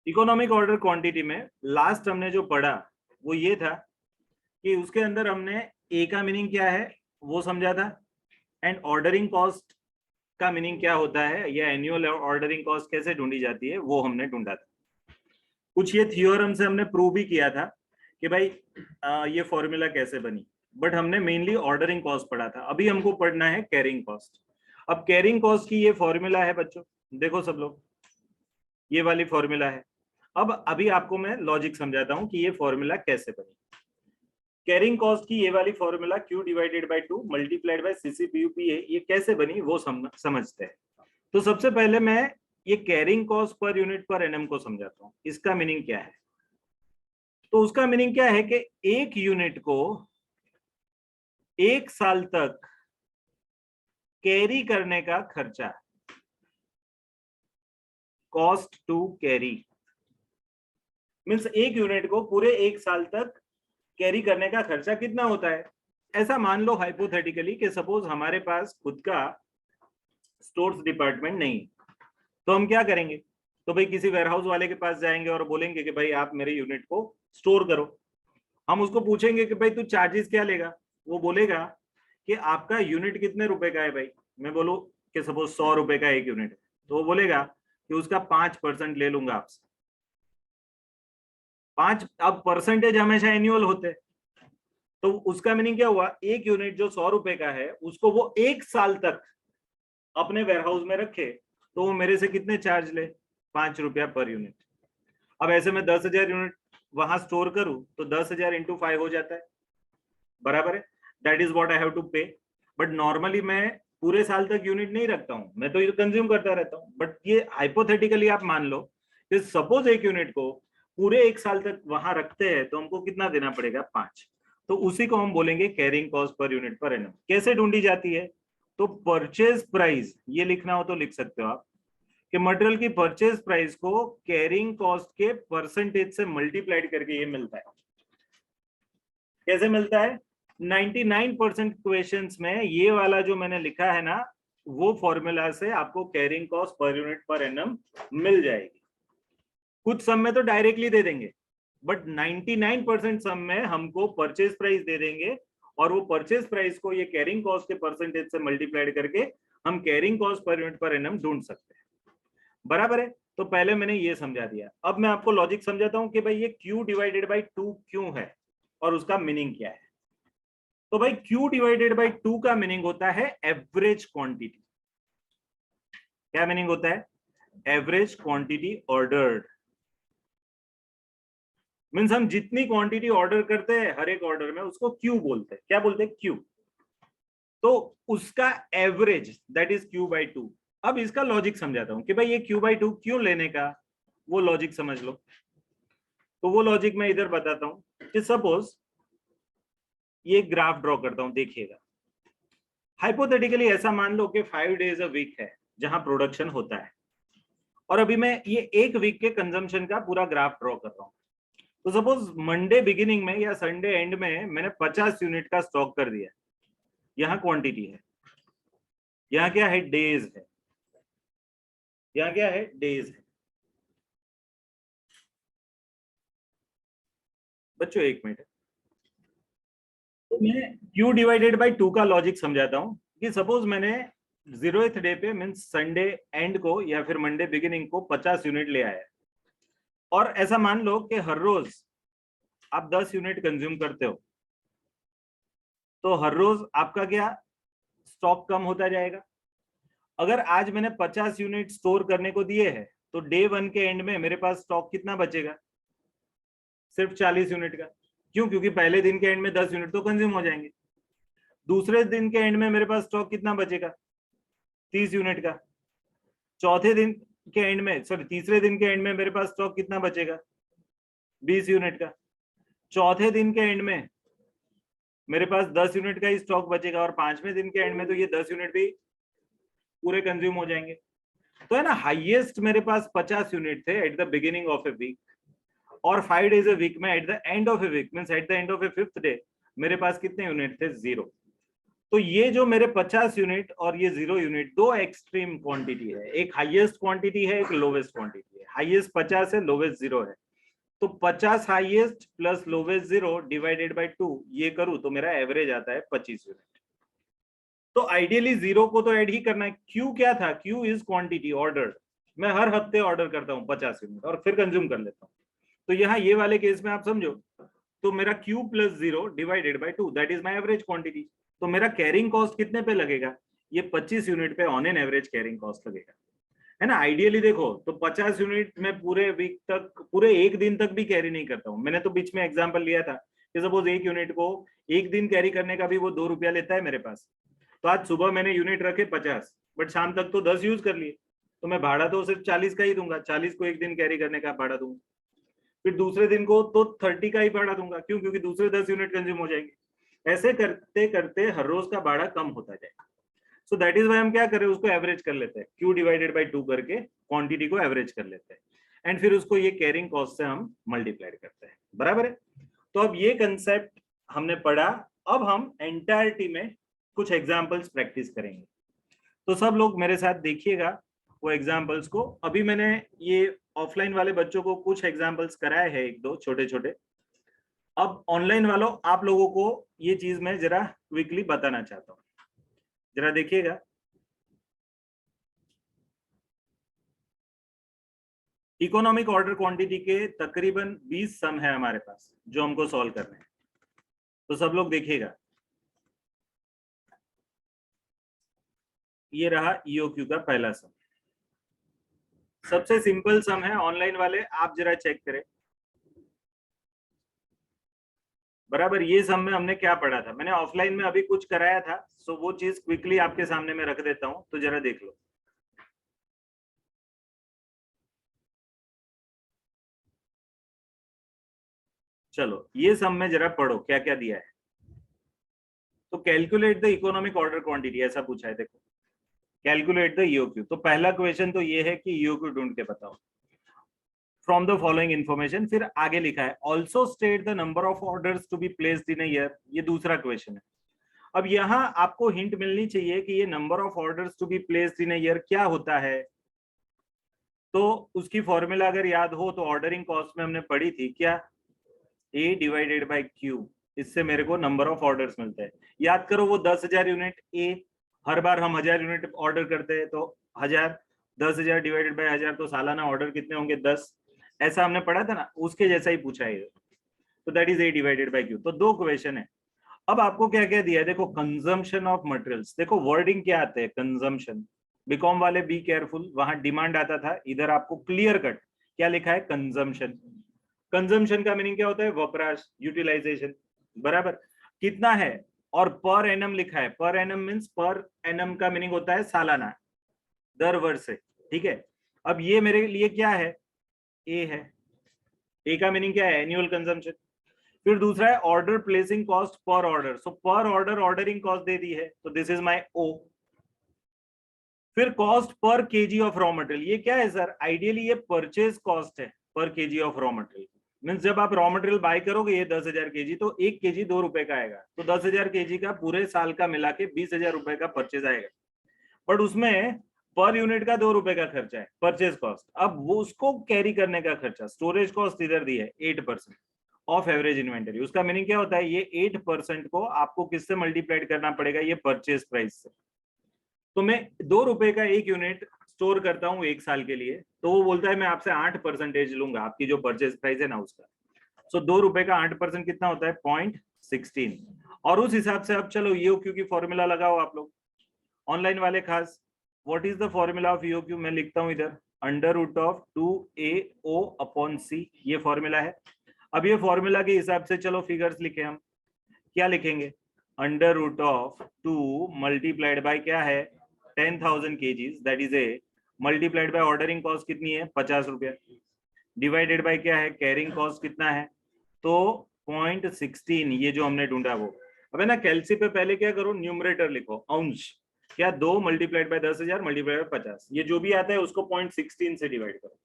Economic order quantity में last हमने जो पढ़ा वो ये था कि उसके अंदर हमने ए का मीनिंग क्या है वो समझा था, एंड ऑर्डरिंग कॉस्ट का मीनिंग क्या होता है या एनुअल ऑर्डरिंग कॉस्ट कैसे ढूंढी जाती है वो हमने ढूंढा था। कुछ ये थ्योरम से हमने प्रूव भी किया था कि भाई ये फॉर्मूला कैसे बनी, बट हमने मेनली ऑर्डरिंग कॉस्ट पढ़ा था। अभी हमको पढ़ना है कैरिंग कॉस्ट। अब कैरिंग कॉस्ट की ये फॉर्मूला है बच्चों, देखो सब लोग, ये वाली फॉर्मूला है। अब अभी आपको मैं लॉजिक समझाता हूं कि ये फॉर्मूला कैसे बनी। कैरिंग कॉस्ट की ये वाली formula Q divided by 2 multiplied bye CCPUP है, ये कैसे बनी वो समझते हैं। तो सबसे पहले मैं ये कैरिंग कॉस्ट पर यूनिट पर एनएम को समझाता हूँ, इसका मीनिंग क्या है। तो उसका मीनिंग क्या है कि एक यूनिट को एक साल तक कैरी करने का खर्चा, कॉस्ट टू कैरी, मीन्स एक यूनिट को पूरे एक साल तक कैरी करने का खर्चा कितना होता है। ऐसा मान लो हाइपोथेटिकली कि सपोज हमारे पास खुद का स्टोर्स डिपार्टमेंट नहीं, तो हम क्या करेंगे, तो भाई किसी वेयरहाउस वाले के पास जाएंगे और बोलेंगे कि भाई आप मेरे यूनिट को स्टोर करो। हम उसको पूछेंगे कि भाई तू चार्जेस क्या लेगा, वो बोलेगा कि आपका यूनिट कितने रुपए का है भाई, मैं बोलूं कि सपोज 100 रुपए का एक यूनिट है, तो वो बोलेगा कि उसका 5% ले लूंगा आपसे। 5, अब परसेंटेज हमेशा एनुअल होते हैं, तो उसका मीनिंग क्या हुआ, एक यूनिट जो 100 रुपए का है उसको वो एक साल तक अपने वेयरहाउस में रखे तो वो मेरे से कितने चार्ज ले, 5 रुपया पर यूनिट। अब ऐसे में 10,000 यूनिट वहां स्टोर करूं तो 10,000 इंटू 5 हो जाता है, बराबर है, that is what I have to pay. But normally मैं पूरे साल तक यूनिट नहीं रखता हूं, मैं तो ये कंज्यूम करता रहता हूं। बट ये हाइपोथेटिकली आप मान लो कि सपोज एक यूनिट को पूरे एक साल तक वहां रखते हैं तो हमको कितना देना पड़ेगा, 5। तो उसी को हम बोलेंगे carrying cost per unit per annum. कैसे ढूंढी जाती है, तो परचेज प्राइस, ये लिखना हो तो लिख सकते हो आप कि मटेरियल की परचेज प्राइस को कैरिंग कॉस्ट के परसेंटेज से मल्टीप्लाइड करके ये मिलता है। कैसे मिलता है, 99% क्वेश्चंस में ये वाला जो मैंने लिखा है ना, वो फॉर्मूला से आपको carrying cost per unit per annum मिल जाएगी। कुछ सम में तो डायरेक्टली दे देंगे, बट 99% सम में हमको परचेज प्राइस दे देंगे, और वो परचेज प्राइस को ये कैरिंग कॉस्ट के परसेंटेज से मल्टीप्लाइड करके हम carrying cost per unit per annum ढूंढ सकते हैं, बराबर है। तो पहले मैंने ये समझा दिया, अब मैं आपको लॉजिक समझाता हूं कि भाई ये Q डिवाइडेड बाई 2 क्यों है और उसका मीनिंग क्या है। तो भाई Q डिवाइडेड बाई 2 का मीनिंग होता है एवरेज क्वांटिटी। क्या मीनिंग होता है, एवरेज क्वांटिटी ऑर्डर्ड, मीन्स हम जितनी क्वांटिटी ऑर्डर करते हैं हर एक ऑर्डर में उसको Q बोलते हैं। क्या बोलते हैं, Q। तो उसका average that is Q by 2। अब इसका लॉजिक समझाता हूं कि भाई ये Q बाई 2 क्यों लेने का, वो लॉजिक समझ लो। तो वो लॉजिक मैं इधर बताता हूं कि सपोज ये ग्राफ ड्रॉ करता हूं, देखिएगा। हाइपोथेटिकली ऐसा मान लो कि 5 डेज अ वीक है जहां प्रोडक्शन होता है, और अभी मैं ये एक वीक के कंजम्पशन का पूरा ग्राफ ड्रॉ कर रहा हूं। तो सपोज मंडे बिगिनिंग में या संडे एंड में मैंने 50 यूनिट का स्टॉक कर दिया, यहाँ क्वांटिटी है, यहाँ क्या है, डेज है, यहाँ क्या है, डेज है। बच्चों एक मिनट, तो मैं Q डिवाइडेड बाई 2 का लॉजिक समझाता हूं कि सपोज मैंने 0th डे पे मीन्स संडे एंड को या फिर मंडे बिगिनिंग को 50 यूनिट ले आया, और ऐसा मान लो कि हर रोज आप 10 यूनिट कंज्यूम करते हो, तो हर रोज आपका क्या स्टॉक कम होता जाएगा। अगर आज मैंने 50 यूनिट स्टोर करने को दिए हैं तो डे 1 के एंड में मेरे पास स्टॉक कितना बचेगा, सिर्फ 40 यूनिट का। क्यों, क्योंकि पहले दिन के एंड में 10 यूनिट तो कंज्यूम हो जाएंगे। दूसरे दिन के एंड में मेरे पास स्टॉक कितना बचेगा, 30 यूनिट का। चौथे दिन के एंड में, सॉरी तीसरे दिन के एंड में मेरे पास स्टॉक कितना बचेगा, 20 यूनिट का। चौथे दिन के एंड में मेरे पास 10 यूनिट का ही स्टॉक बचेगा, और 5वें दिन के एंड में तो ये 10 यूनिट भी पूरे कंज्यूम हो जाएंगे। तो है ना, हाईएस्ट मेरे पास 50 यूनिट थे at the beginning of a week, और 5 डेज ए वीक में at the end of a week means at the end of a 5th day मेरे पास कितने यूनिट थे, 0। तो ये जो मेरे 50 यूनिट और ये 0 यूनिट, दो एक्सट्रीम क्वांटिटी है, एक हाईएस्ट क्वांटिटी है, एक लोवेस्ट क्वांटिटी है। हाईएस्ट 50 है, लोवेस्ट 0 है, तो 50 highest plus lowest 0 divided by 2 ये करूं तो मेरा एवरेज आता है 25 यूनिट। तो आइडियली 0 को तो ऐड ही करना है। क्यू क्या था? Q is quantity ordered. मैं हर हफ्ते ऑर्डर करता हूँ 50 यूनिट और फिर कंज्यूम कर लेता हूँ। तो यहाँ ये वाले केस में आप समझो, तो मेरा Q plus 0 divided by 2 that is my average quantity. तो मेरा कैरिंग कॉस्ट कितने पे लगेगा? ये 25 यूनिट पे on an average carrying cost लगेगा, है ना। आइडियली देखो तो 50 यूनिट में पूरे वीक तक, पूरे एक दिन तक भी कैरी नहीं करता हूँ। मैंने तो बीच में एग्जांपल लिया था कि सपोज एक यूनिट को एक दिन कैरी करने का भी वो 2 रुपया लेता है मेरे पास। तो आज सुबह मैंने यूनिट रखे 50, बट शाम तक तो 10 यूज कर लिए, तो मैं भाड़ा तो सिर्फ 40 का ही दूंगा, 40 को एक दिन कैरी करने का भाड़ा दूंगा। फिर दूसरे दिन को तो 30 का ही भाड़ा दूंगा, क्यों? क्योंकि दूसरे 10 यूनिट कंज्यूम हो जाएंगे। ऐसे करते करते हर रोज का भाड़ा कम होता जाएगा। सो दैट इज वाई हम क्या करें, उसको एवरेज कर लेते हैं, Q डिवाइडेड बाई 2 करके क्वांटिटी को एवरेज कर लेते हैं, एंड फिर उसको ये कैरिंग कॉस्ट से हम मल्टीप्लाई करते हैं। बराबर है। तो अब ये कंसेप्ट हमने पढ़ा। अब हम एंटायरिटी में कुछ एग्जाम्पल्स प्रैक्टिस करेंगे। तो सब लोग मेरे साथ देखिएगा वो एग्जाम्पल्स को। अभी मैंने ये ऑफलाइन वाले बच्चों को कुछ एग्जाम्पल्स कराए हैं, एक दो छोटे छोटे। अब ऑनलाइन वालों आप लोगों को ये चीज मैं जरा क्विकली बताना चाहता हूँ, जरा देखिएगा। इकोनॉमिक ऑर्डर क्वांटिटी के तकरीबन 20 सम है हमारे पास जो हमको सॉल्व करने हैं। तो सब लोग देखिएगा, ये रहा ईओक्यू का पहला सम। सबसे सिंपल सम है। ऑनलाइन वाले आप जरा चेक करें। बराबर, ये सम में हमने क्या पढ़ा था? मैंने ऑफलाइन में अभी कुछ कराया था, सो वो चीज क्विकली आपके सामने में रख देता हूं, तो जरा देख लो। चलो ये सम में जरा पढ़ो क्या क्या दिया है। तो calculate the economic order quantity ऐसा पूछा है। देखो, कैलकुलेट द ईओक्यू। तो पहला क्वेश्चन तो ये है कि ईओक्यू ढूंढ के बताओ फ्रॉम द फॉलोइंग इन्फॉर्मेशन। फिर आगे लिखा है also state the number of orders to be placed in a year. ये दूसरा क्वेश्चन है। अब यहाँ आपको हिंट मिलनी चाहिए कि ये number of orders to be placed in a year क्या होता है। तो उसकी फॉर्मूला अगर याद हो तो ऑर्डरिंग कॉस्ट में हमने पढ़ी थी क्या, ए डिवाइडेड बाई क्यू। इससे मेरे को नंबर ऑफ ऑर्डर्स मिलते हैं। याद करो वो 10,000 यूनिट ए, हर बार हम 1000 यूनिट ऑर्डर करते हैं, तो 1000, 10,000 डिवाइडेड बाई 1000, तो सालाना ऑर्डर कितने होंगे? 10। ऐसा हमने पढ़ा था ना, उसके जैसा ही पूछा है। तो that is A divided by Q. तो दो क्वेश्चन है। अब आपको क्या क्या दिया है? देखो, कंजम्पशन ऑफ मटेरियल्स। देखो वर्डिंग क्या आते हैं, कंजम्पशन। बीकॉम वाले बी केयरफुल, वहां डिमांड आता था, इधर आपको क्लियर कट क्या लिखा है, कंजम्पशन। कंजम्पशन का मीनिंग क्या होता है? वपराश, यूटिलाइजेशन। बराबर, कितना है? और पर एनम लिखा है। Per annum means, per annum का मीनिंग होता है सालाना, दर वर्ष से। ठीक है। अब ये मेरे लिए क्या है? ए है। ए का मीनिंग क्या है? Annual consumption. फिर दूसरा है order placing cost per order. So per order ordering cost दे दी है, तो दिस इज माय ओ। फिर cost per KG of raw material. ये क्या है सर? आइडियली ये परचेज कॉस्ट है पर KG of raw material. Means जब आप रॉ मटेरियल बाय करोगे ये 10,000 केजी, तो 1 केजी 2 रुपए का आएगा। तो 10,000 केजी का पूरे साल का मिला के 20,000 रुपए का परचेज आएगा। बट उसमें पर यूनिट का 2 रुपए का खर्चा है, परचेज कॉस्ट। अब वो उसको कैरी करने का खर्चा, स्टोरेज कॉस्ट इधर दी है 8% ऑफ एवरेज इन्वेंटरी। उसका मीनिंग क्या होता है? ये 8% को आपको किससे मल्टीप्लाइड करना पड़ेगा? ये परचेज प्राइस से। तो मैं 2 रुपए का एक यूनिट स्टोर करता हूँ 1 साल के लिए, तो वो बोलता है मैं आपसे 8% लूंगा आपकी जो परचेज प्राइस है ना उसका। सो 2 रुपए का 8% कितना होता है? 0.16। और उस हिसाब से अब चलो ईओक्यू की फॉर्मूला लगाओ आप लोग, ऑनलाइन वाले खास। What is the formula of EOQ? मैं लिखता हूं इधर, under root of 2AO upon C, ये फॉर्मूला है। अब ये फॉर्मूला के हिसाब से चलो फिगर्स लिखे हम। क्या लिखेंगे? Under root of 2 multiplied by क्या है? 10,000 kgs, that is A, multiplied by ordering cost कितनी है? 50 रुपया, डिवाइडेड बाय क्या है? कैरिंग कॉस्ट कितना है? तो 0.16, ये जो हमने ढूंढा वो। अब है ना, कैलसी पे पहले क्या करो, न्यूमरेटर लिखो, अंश। क्या? 2 मल्टीप्लाइड बाय 10,000 मल्टीप्लाइड बाय 50, ये जो भी आता है उसको 0.16 से डिवाइड करो।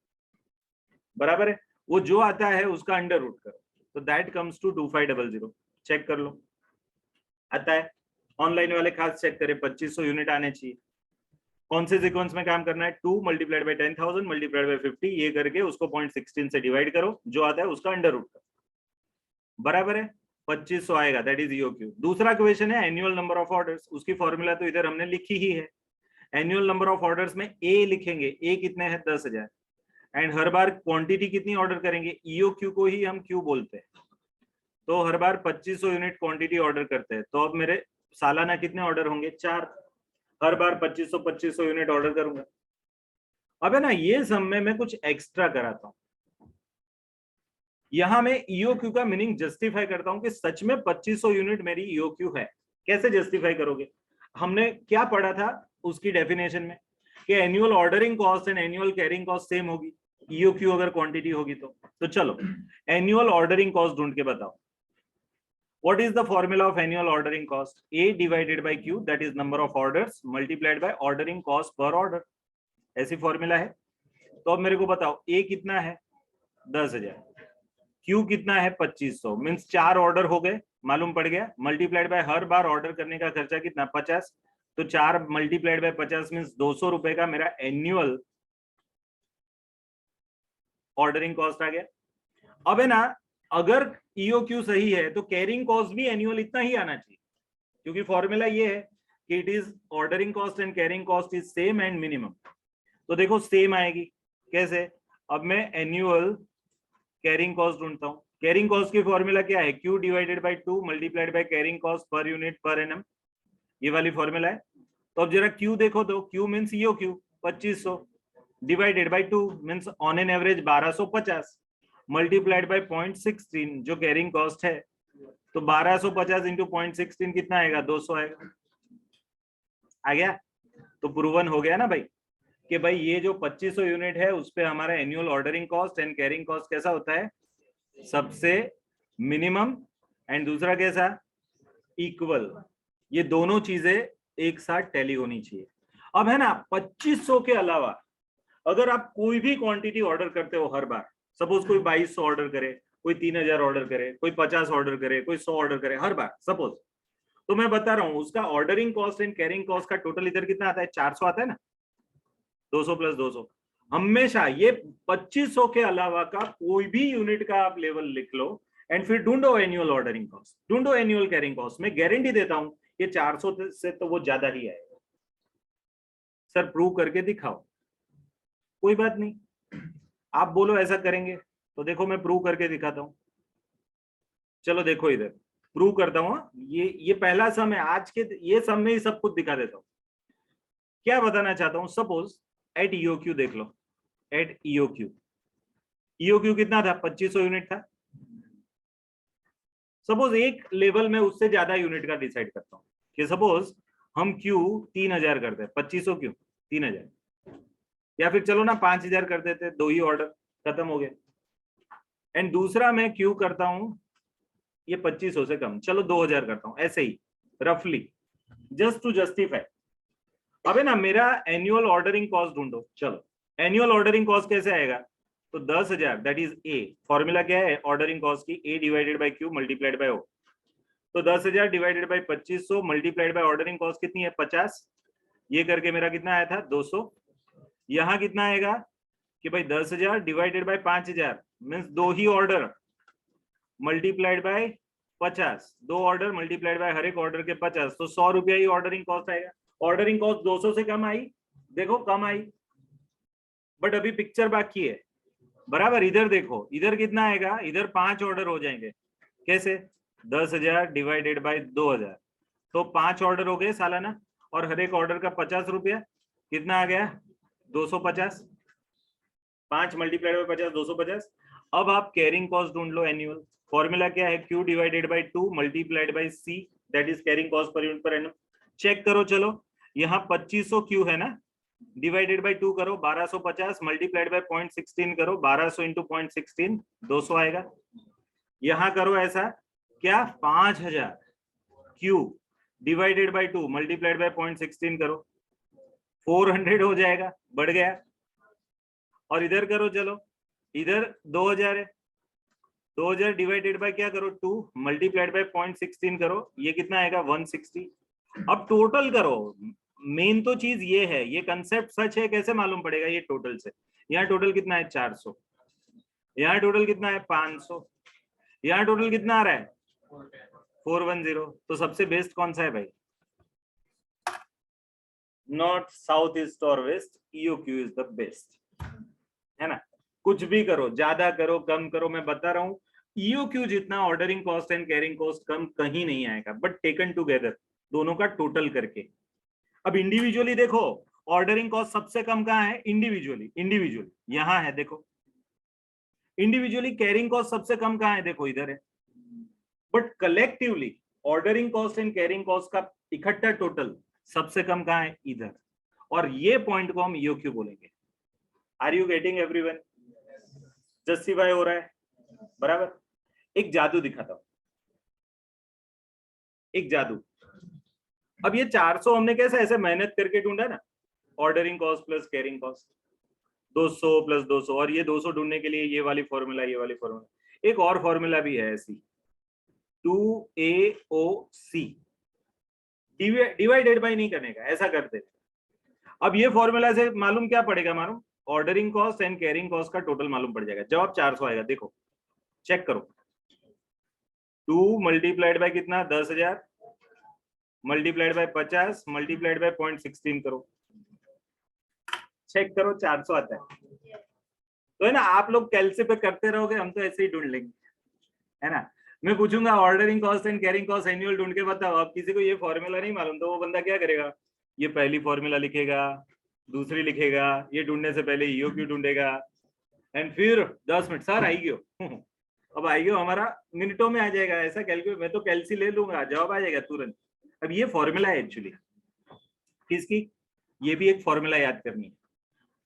बराबर है। वो जो आता है उसका अंडर रूट करो, तो दैट कम्स टू 2500। चेक कर लो, आता है। ऑनलाइन वाले खास चेक करें, 2500 यूनिट आने चाहिए। कौन से सीक्वेंस में काम करना है, 2 मल्टीप्लाइड बाई 10,000 मल्टीप्लाइड बाई 50, ये करके उसको 0.16 से डिवाइड करो, जो आता है उसका अंडर रूट करो, बराबर है 2500 आएगा, दैट इज ईओक्यू। दूसरा क्वेश्चन है एनुअल नंबर ऑफ ऑर्डर्स, उसकी फॉर्मूला तो इधर हमने लिखी ही है। एनुअल नंबर ऑफ ऑर्डर्स में ए लिखेंगे, ए कितने हैं 10,000, एंड हर बार क्वांटिटी कितनी ऑर्डर करेंगे, ईओक्यू को ही हम क्यू बोलते हैं, तो हर बार 2500 यूनिट क्वांटिटी ऑर्डर करते हैं, तो अब मेरे सालाना कितने ऑर्डर होंगे, 4, हर बार 2500 यूनिट ऑर्डर करूंगा। अब है ना, ये सब में मैं कुछ एक्स्ट्रा कराता हूं, यहां मैं ईओक्यू का मीनिंग जस्टिफाई करता हूं कि सच में 2500 यूनिट मेरी ईओक्यू है। कैसे जस्टिफाई करोगे, हमने क्या पढ़ा था उसकी डेफिनेशन में कि annual ordering cost and annual carrying cost same होगी, ईओक्यू अगर क्वांटिटी होगी तो चलो एनुअल ऑर्डरिंग कॉस्ट ढूंढ के बताओ। What is the formula of annual ordering cost? A divided by Q, that is number of orders, multiplied by ordering cost per order. ऐसी formula है। तो अब मेरे को बताओ A कितना है 10,000, Q कितना है 2500, मीन्स 4 ऑर्डर हो गए, मालूम पड़ गया, multiplied by her bar order करने का खर्चा कितना 50, तो 4 मल्टीप्लाइड बाय 50 मीन्स 200 रुपए का मेरा एनुअल ऑर्डरिंग कॉस्ट आ गया। अब है ना, अगर ईओक्यू सही है तो कैरिंग कॉस्ट भी एनुअल इतना ही आना चाहिए, क्योंकि फॉर्मूला ये है कि it is ordering cost and carrying cost is same and minimum. तो देखो सेम आएगी कैसे, अब मैं एनुअल कैरिंग कॉस्ट ढूंढता हूं। कैरिंग कॉस्ट की फॉर्मूला क्या है, Q divided by 2 multiplied by carrying cost per unit per annum, ये वाली फॉर्मूला है। तो अब जरा क्यू देखो, तो Q means EOQ 2500 divided by 2 means on an average 1250 multiplied by 0.16 जो कैरिंग कॉस्ट है, तो 1250 इंटू 0.16 कितना आएगा 200 आएगा, आ गया। तो प्रूवन हो गया ना भाई कि भाई ये जो 2500 यूनिट है उस पे हमारा annual ordering cost and carrying cost कैसा होता है, सबसे मिनिमम, एंड दूसरा कैसा इक्वल। ये दोनों चीजें एक साथ टैली होनी चाहिए। अब है ना 2500 के अलावा अगर आप कोई भी क्वांटिटी ऑर्डर करते हो हर बार, सपोज कोई 2200 ऑर्डर करे, कोई 3000 ऑर्डर करे, कोई 50 ऑर्डर करे, कोई 100 ऑर्डर करे हर बार सपोज, तो मैं बता रहा हूं उसका ordering cost and carrying cost का टोटल इधर कितना आता है 400 आता है ना, 200 प्लस 200। हमेशा ये 2500 के अलावा का कोई भी यूनिट का आप लेवल लिख लो एंड फिर ढूंढो एनुअल ऑर्डरिंग कॉस्ट, ढूंढो एनुअल कैरिंग कॉस्ट। मैं गारंटी देता हूं ये 400 से तो वो ज्यादा ही आएगा। सर प्रूव करके दिखाओ, कोई बात नहीं, आप बोलो ऐसा करेंगे तो देखो मैं प्रूव करके दिखाता हूं। चलो देखो इधर प्रूव करता हूं। ये पहला सम है आज के, ये सम में ही सब कुछ दिखा देता हूं। क्या बताना चाहता हूं, सपोज एट ईओक्यू देख लो, एट ईओक्यू, ईओक्यू कितना था 2500 यूनिट था। सपोज एक लेवल में उससे ज्यादा यूनिट का डिसाइड करता हूं कि सपोज हम क्यू 3000 करते हैं, 2500 क्यू 3000, या फिर चलो ना 5000 कर देते, 2 ही ऑर्डर खत्म हो गया। एंड दूसरा मैं क्यू करता हूं ये 2500 से कम, चलो 2000 करता हूं, ऐसे ही रफली जस्ट टू जस्टिफाई। अब है ना मेरा एनुअल ऑर्डरिंग कॉस्ट ढूंढो। चलो एनुअल ऑर्डरिंग कॉस्ट कैसे आएगा, तो 10,000 दैट इज ए, फॉर्मूला क्या है ऑर्डरिंग कॉस्ट की, A divided by Q multiplied by O. तो 10,000 divided by 2500 multiplied by ordering cost कितनी है 50, ये करके मेरा कितना आया था 200। यहां कितना आएगा कि भाई 10,000 divided bye 5000 means 2 he order multiplied by 50, 2 order multiplied by हर एक ऑर्डर के 50, तो 100 रुपया ही ऑर्डरिंग कॉस्ट आएगा। ऑर्डरिंग कॉस्ट 200 से कम आई, देखो कम आई, बट अभी पिक्चर बाकी है बराबर। इधर देखो इधर कितना आएगा, इधर 5 ऑर्डर हो जाएंगे, कैसे 10,000 डिवाइडेड बाय 2000, तो 5 ऑर्डर हो गए सालाना, और हर एक ऑर्डर का 50 रुपया, कितना आ गया 250, 5 मल्टीप्लाइड बाय 50 250। अब आप कैरिंग कॉस्ट ढूंढ लो एनुअल, फॉर्मूला क्या है Q divided by 2 multiplied by C that is carrying cost per unit per annum. Check करो, चलो यहाँ 2500 क्यू है ना, डिवाइडेड बाय 2 करो 1250 मल्टीप्लाइड बाय 0.16 करो 1200 इंटू 0.16 200 आएगा। यहां करो ऐसा क्या 5000 Q divided by 2 multiplied bye 0.16 करो 400 हो जाएगा, बढ़ गया। और इधर करो, चलो इधर 2000 है, 2000 डिवाइडेड बाय क्या करो 2 मल्टीप्लाइड बाय 0.16 करो, ये कितना आएगा 160। अब टोटल करो, मेन तो चीज ये है, ये कंसेप्ट सच है, कैसे मालूम पड़ेगा? ये टोटल से, यहाँ टोटल कितना है 400, यहाँ टोटल कितना है 500, यहाँ टोटल कितना आ रहा है 410। तो सबसे बेस्ट कौन सा है भाई? नॉर्थ, साउथ, ईस्ट और west, EOQ is the best, है ना? कुछ भी करो, ज्यादा करो कम करो, मैं बता रहा हूँ ईओक्यू जितना ordering cost and carrying cost कम कहीं नहीं आएगा, बट टेकन टुगेदर दोनों का टोटल करके। अब इंडिविजुअली देखो, ऑर्डरिंग कॉस्ट सबसे कम कहाँ है? इंडिविजुअली, इंडिविजुअली यहां है देखो। इंडिविजुअली कैरिंग कॉस्ट सबसे कम कहाँ है? देखो इधर है। But collectively ordering cost and carrying cost का इकट्ठा टोटल सबसे कम कहाँ है? इधर। और ये पॉइंट को हम ईओक्यू बोलेंगे। Are you getting everyone? Justify हो रहा है? बराबर। एक जादू दिखाता हूं, एक जादू। अब ये 400 हमने कैसे ऐसे मेहनत करके ढूंढा ना, ordering cost plus carrying cost 200 plus 200, और ये 200 ढूंढने के लिए ये वाली फॉर्मूला, ये वाली फॉर्मूला। एक और फॉर्मूला भी है ऐसी, 2AOC, डिवाइडेड बाई नहीं करने का, ऐसा करते। अब ये फॉर्मूला से मालूम क्या पड़ेगा? मालूम ordering cost and carrying cost का टोटल मालूम पड़ जाएगा। जवाब 400 आएगा। देखो चेक करो, 2 मल्टीप्लाइड बाय कितना? 10,000 मल्टीप्लाइड बाय 50 मल्टीप्लाइड बाय 0.16 करो, चेक करो 400 आता है। तो है ना, आप लोग कैलसी पे करते रहोगे, हम तो ऐसे ही ढूंढ लेंगे, है ना? मैं पूछूंगा ordering cost and carrying cost annual ढूंढ के बताओ। अब किसी को ये फॉर्मूला नहीं मालूम तो वो बंदा क्या करेगा? ये पहली फॉर्मूला लिखेगा, दूसरी लिखेगा, ये ढूंढने से पहले ईओक्यू ढूंढेगा, एंड फिर 10 मिनट सर आई गयो अब आई गयो हमारा मिनटों में आ जाएगा। ऐसा कैलकुलेट, मैं तो कैलसी ले लूंगा, जवाब आ जाएगा तुरंत। अब ये फॉर्मूला है एक्चुअली किसकी? ये भी एक फॉर्मूला याद करनी है,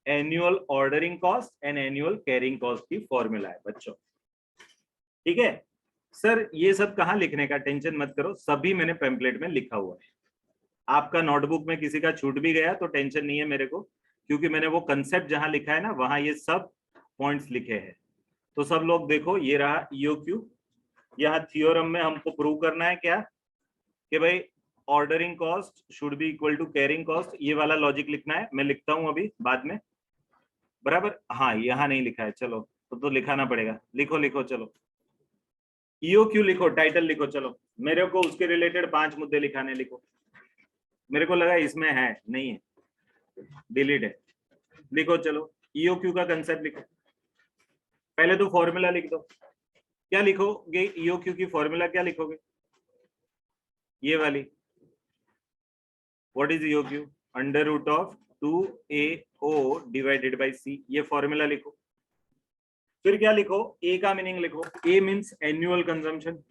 annual ordering cost and annual carrying cost की फॉर्मूला है बच्चों, ठीक है? सर ये सब कहाँ लिखने का टेंशन मत करो, सभी मैंने पेम्पलेट में लिखा हुआ है। आपका नोटबुक में किसी का छूट भी गया तो टेंशन नहीं है मेरे को, क्योंकि मैंने वो कंसेप्ट जहां लिखा है ना, वहां ये सब पॉइंट्स लिखे हैं। तो सब लोग देखो, ये रहा ईओक्यू। यहाँ थ्योरम में हमको प्रूव करना है क्या? कि भाई ordering cost should be equal to carrying cost. ये वाला लॉजिक लिखना है, मैं लिखता हूं अभी बाद में, बराबर? हाँ यहाँ नहीं लिखा है, चलो तो लिखाना पड़ेगा। लिखो लिखो, चलो ईओक्यू लिखो, टाइटल लिखो। चलो मेरे को उसके रिलेटेड 5 मुद्दे लिखाने, लिखो। मेरे को लगा इसमें है, नहीं है, डिलीट है। लिखो चलो, ईओक्यू का कंसेप्ट लिखो। पहले तो फॉर्मूला लिख दो। क्या लिखोगे ईओक्यू की फॉर्मूला? क्या लिखोगे? ये वाली, what is EOQ? Under root of 2AO divided by C, ये फॉर्मूला लिखो। फिर क्या लिखो? ए का मीनिंग लिखो। A means annual consumption,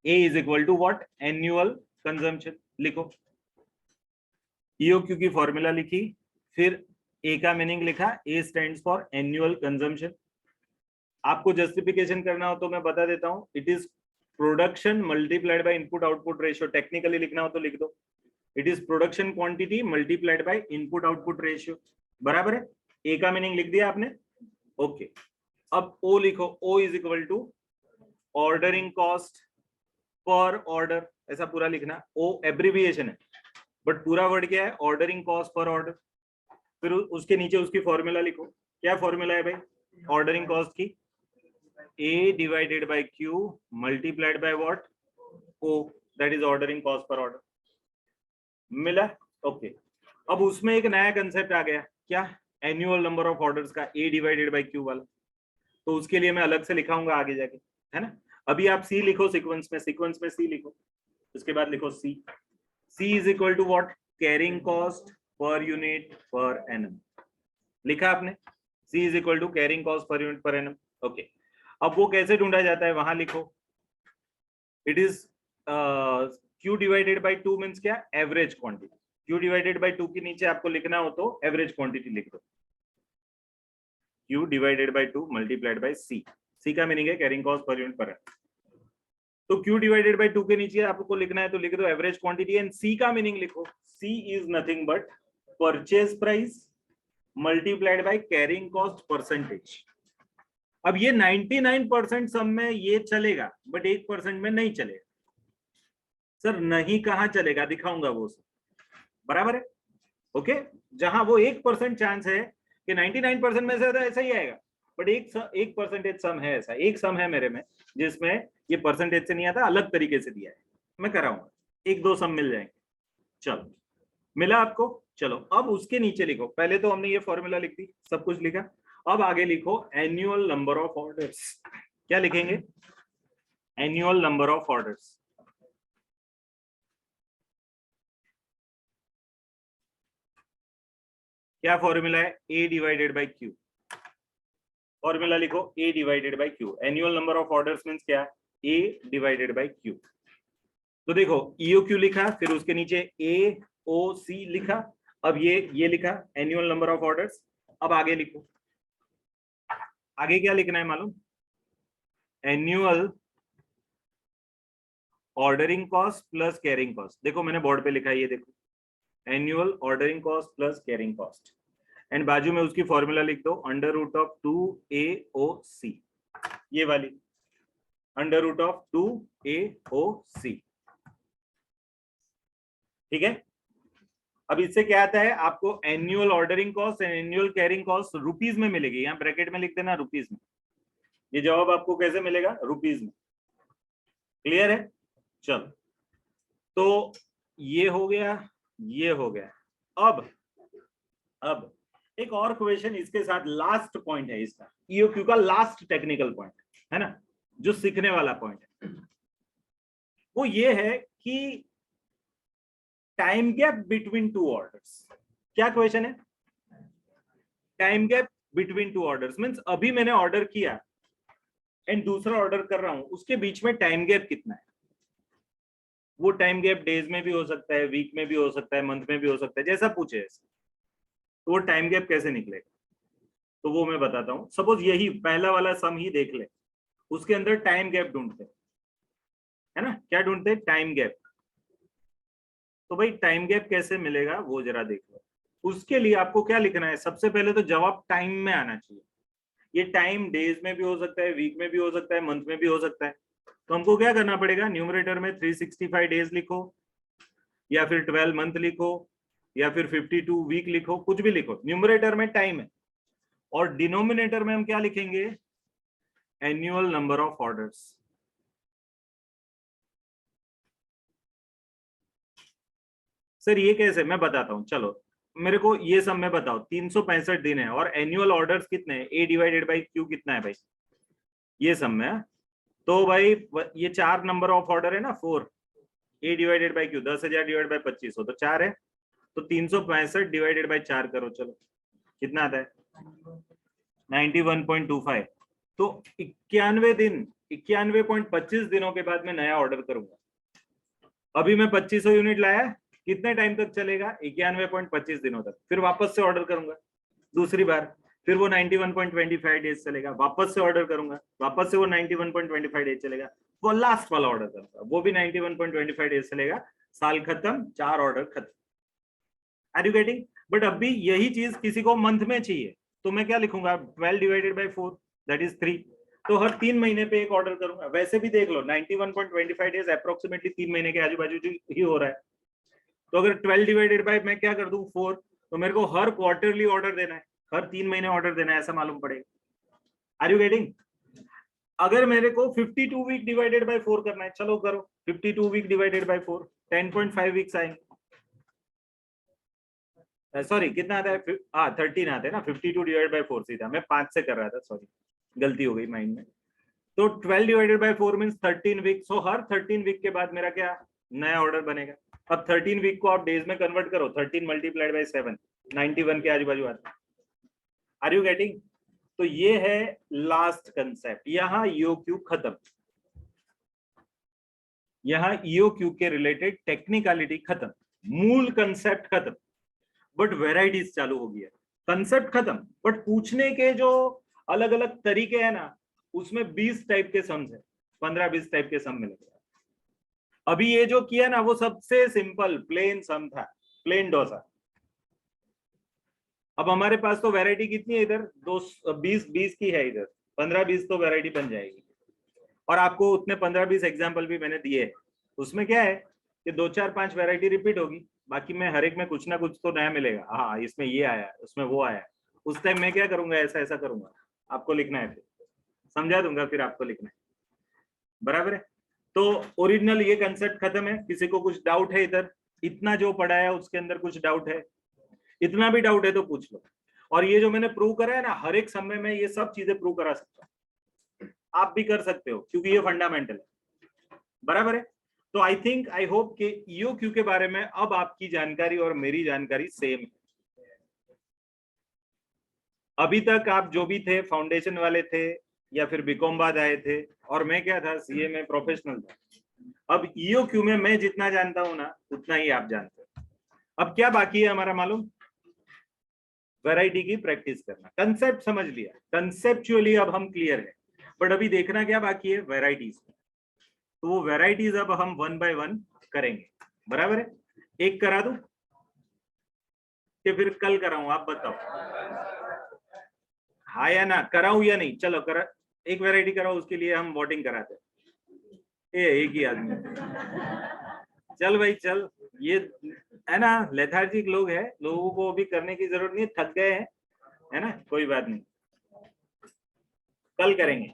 A is equal to what? Annual consumption. लिखो ईओक्यू की फॉर्मूला लिखी, फिर ए का मीनिंग लिखा, A stands for annual consumption. आपको जस्टिफिकेशन करना हो तो मैं बता देता हूं, it is production multiplied by input output ratio. Technically लिखना हो तो लिख दो, it is production quantity multiplied by input output ratio, बराबर है? ए का मीनिंग लिख दिया आपने, ओके। अब ओ लिखो, O is equal to ordering cost per order, ऐसा पूरा लिखना। ओ एब्रिविएशन है बट पूरा वर्ड क्या है? Ordering cost per order. फिर उसके नीचे उसकी फॉर्मूला लिखो। क्या फॉर्मूला है भाई ऑर्डरिंग कॉस्ट की? A divided by Q multiplied by what? O, that is ordering cost per order। मिला? ओके। अब उसमें एक नया कंसेप्ट आ गया, क्या? एनुअल नंबर ऑफ ऑर्डर्स का, A डिवाइडेड बाय Q वाला। तो उसके लिए मैं अलग से लिखाऊंगा आगे जाके, है ना? अभी आप C लिखो सीक्वेंस में, सीक्वेंस में C लिखो, उसके बाद लिखो C। C is equal to what? Carrying cost per unit per annum. लिखा आपने? C is equal to carrying cost per unit per annum, okay. अब वो कैसे ढूंढा जाता है वहां लिखो, it is Q divided by 2 means क्या? Average quantity. Q divided by 2 के नीचे आपको लिखना हो तो एवरेज क्वांटिटी लिख दो, Q divided by 2 multiplied by C। C का मीनिंग है कैरिंग कॉस्ट पर यूनिट पर। तो Q डिवाइडेड बाई 2 के नीचे आपको लिखना है तो लिख दो एवरेज क्वांटिटी, एंड C का मीनिंग लिखो, C is nothing but purchase price multiplied by carrying cost percentage. अब ये 99% सब में ये चलेगा बट 1% में नहीं चलेगा। सर नहीं कहाँ चलेगा? दिखाऊंगा वो सब। बराबर है, ओके। जहां वो 1% चांस है कि 99% में से तो ऐसा ही आएगा, बट एक परसेंटेज सम है, ऐसा एक सम है मेरे में जिसमें ये परसेंटेज से नहीं आता, अलग तरीके से दिया है, मैं कराऊंगा, एक दो सम मिल जाएंगे। चलो मिला आपको, चलो अब उसके नीचे लिखो, पहले तो हमने ये फॉर्मूला लिख दी, सब कुछ लिखा, अब आगे लिखो एनुअल नंबर ऑफ ऑर्डर्स। क्या लिखेंगे? Annual number of orders. क्या फॉर्मूला है? A divided by Q. Formula लिखो A divided by Q. Annual number of orders means क्या? A divided by Q. तो देखो ईओ क्यू लिखा, फिर उसके नीचे ए ओ सी लिखा, अब ये लिखा एनुअल नंबर ऑफ ऑर्डर्स। अब आगे लिखो, आगे क्या लिखना है मालूम? Annual ordering cost plus carrying cost. देखो मैंने बोर्ड पे लिखा है, ये देखो, annual ordering cost plus carrying cost, and बाजू में उसकी फॉर्मूला लिख दो अंडर रूट ऑफ 2AOC, ये वाली अंडर रूट ऑफ 2AOC, ठीक है। अब इससे क्या आता है आपको? Annual ordering cost and annual carrying cost rupees में मिलेगी, यहाँ ब्रैकेट में लिख देना रुपीज में। ये जवाब आपको कैसे मिलेगा? रुपीज में। क्लियर है? चलो तो ये हो गया, ये हो गया। अब एक और क्वेश्चन इसके साथ, लास्ट पॉइंट है इसका, ईओक्यू का लास्ट टेक्निकल पॉइंट है ना, जो सीखने वाला पॉइंट है, वो ये है कि time gap between two orders. क्या क्वेश्चन है? Time gap between two orders means अभी मैंने ऑर्डर किया एंड दूसरा ऑर्डर कर रहा हूं, उसके बीच में टाइम गैप कितना है? वो टाइम गैप डेज में भी हो सकता है, वीक में भी हो सकता है, मंथ में भी हो सकता है, जैसा पूछे ऐसा। तो वो टाइम गैप कैसे निकलेगा? तो वो मैं बताता हूं। सपोज यही पहला वाला सम ही देख ले, उसके अंदर टाइम गैप ढूंढते है ना, क्या ढूंढते? Time gap. तो भाई टाइम गैप कैसे मिलेगा वो जरा देख लो। उसके लिए आपको क्या लिखना है? सबसे पहले तो जवाब टाइम में आना चाहिए। ये टाइम डेज में भी हो सकता है, वीक में भी हो सकता है, मंथ में भी हो सकता है। तो हमको क्या करना पड़ेगा? न्यूमरेटर में 365 डेज लिखो, या फिर 12 मंथ लिखो, या फिर 52 वीक लिखो, कुछ भी लिखो, न्यूमरेटर में टाइम है। और डिनोमिनेटर में हम क्या लिखेंगे? Annual number of orders. Sir ये कैसे? मैं बताता हूं, चलो मेरे को ये सब में बताओ। 365 दिन है और एनुअल ऑर्डर्स कितने हैं? ए डिवाइडेड बाई क्यू कितना है भाई? ये सब में है। तो भाई ये 4 नंबर ऑफ ऑर्डर है ना, 4, A divided by Q 10,000 divide by 2500, तो 4 है। तो 365 डिवाइडेड बाई 4 करो, चलो कितना आता है? 91.25। तो 91 दिन, 91.25 दिनों के बाद मैं नया ऑर्डर करूंगा। अभी मैं 2500 यूनिट लाया, कितने टाइम तक चलेगा? 91.25 दिनों तक। फिर वापस से ऑर्डर करूंगा दूसरी बार, फिर वो 91.25 डेज चलेगा, वापस से ऑर्डर करूंगा, वापस से वो 91.25 डेज चलेगा, वो लास्ट वाला ऑर्डर करूंगा, वो भी 91.25 डेज चलेगा। साल खत्म, 4 ऑर्डर खत्म। Are you getting? बट अभी यही चीज किसी को मंथ में चाहिए, तो मैं क्या लिखूंगा? 12 डिवाइडेड बाई 4 दैट इज 3। तो हर 3 महीने पे एक ऑर्डर करूंगा। वैसे भी देख लो 91.25 डेज अप्रोक्सीमेटली 3 महीने के आजू बाजू ही हो रहा है। तो अगर 12 डिवाइडेड बाई मैं क्या कर दूं 4, तो मेरे को हर क्वार्टरली ऑर्डर देना है, हर 3 महीने ऑर्डर देना है, ऐसा मालूम पड़ेगा। Are you getting? अगर मेरे को 52 वीक डिवाइडेड बाई 4 करना है, चलो करो 52 वीक डिवाइडेड बाई 4, 10.5 वीक्स आएंगे। सॉरी कितना आता है? 13 आते हैं ना। 52 डिवाइड बाई 4 सीधा, मैं 5 से कर रहा था, सॉरी गलती हो गई माइंड में। तो 12 divided by 4 means 13 week. So हर 13 वीक के बाद मेरा क्या नया ऑर्डर बनेगा। अब 13 वीक को आप डेज में कन्वर्ट करो, 13 मल्टीप्लाइड बाई 7, 91 के आजू बाजू आता है। Are you getting? तो ये है लास्ट कंसेप्ट। यहाँ ईओक्यू खत्म, यहाँ ईओक्यू के रिलेटेड टेक्निकलिटी खत्म, मूल कंसेप्ट खत्म, बट वेराइटीज चालू हो गया। कंसेप्ट खत्म, बट पूछने के जो अलग अलग तरीके हैं ना, उसमें 20 टाइप के सम्स है, 15-20 टाइप के सम मिलेंगे। अभी ये जो किया ना वो सबसे सिंपल प्लेन सम था, प्लेन डोसा। अब हमारे पास तो वैरायटी कितनी है इधर? 20 की है इधर, 15-20 तो वैरायटी बन जाएगी। और आपको उतने 15-20 एग्जाम्पल भी मैंने दिए हैं। उसमें क्या है कि 2-4-5 वैरायटी रिपीट होगी, बाकी में हर एक में कुछ ना कुछ तो नया मिलेगा। हाँ इसमें ये आया, उसमें वो आया, उस टाइम मैं क्या करूंगा, ऐसा ऐसा करूंगा, आपको लिखना है, फिर समझा दूंगा, फिर आपको लिखना है। बराबर है। तो ओरिजिनल ये कंसेप्ट खत्म है। किसी को कुछ डाउट है इधर? इतना जो पढ़ा है उसके अंदर कुछ डाउट है? इतना भी डाउट है तो पूछ लो। और ये जो मैंने प्रूव करा है ना, हर एक समय में ये सब चीजें प्रूव करा सकता हूँ, आप भी कर सकते हो, क्योंकि ये फंडामेंटल है। बराबर है। तो आई थिंक, आई होप कि ईओक्यू के बारे में अब आपकी जानकारी और मेरी जानकारी सेम है। अभी तक आप जो भी थे, फाउंडेशन वाले थे या फिर बीकॉम बाद आए थे, और मैं क्या था, सीए में प्रोफेशनल था। अब ईओक्यू में मैं जितना जानता हूं ना, उतना ही आप जानते हो। अब क्या बाकी है हमारा मालूम? वैरायटी की प्रैक्टिस करना। कंसेप्ट समझ लिया, कंसेप्चुअली अब हम क्लियर है, बट अभी देखना क्या बाकी है, वैरायटीज। तो वो वैरायटीज अब हम 1 बाय 1 करेंगे। बराबर है। एक करा दूं कि फिर कल कराऊं, आप बताओ, हाँ या ना, कराऊं या नहीं? चलो करा, एक वैरायटी कराओ, उसके लिए हम वोटिंग कराते हैं। एक ही आदमी, चल भाई चल। ये है ना, लेथार्जिक लोग हैं, लोगों को अभी करने की जरूरत नहीं, थक गए हैं, है ना, कोई बात नहीं, कल करेंगे।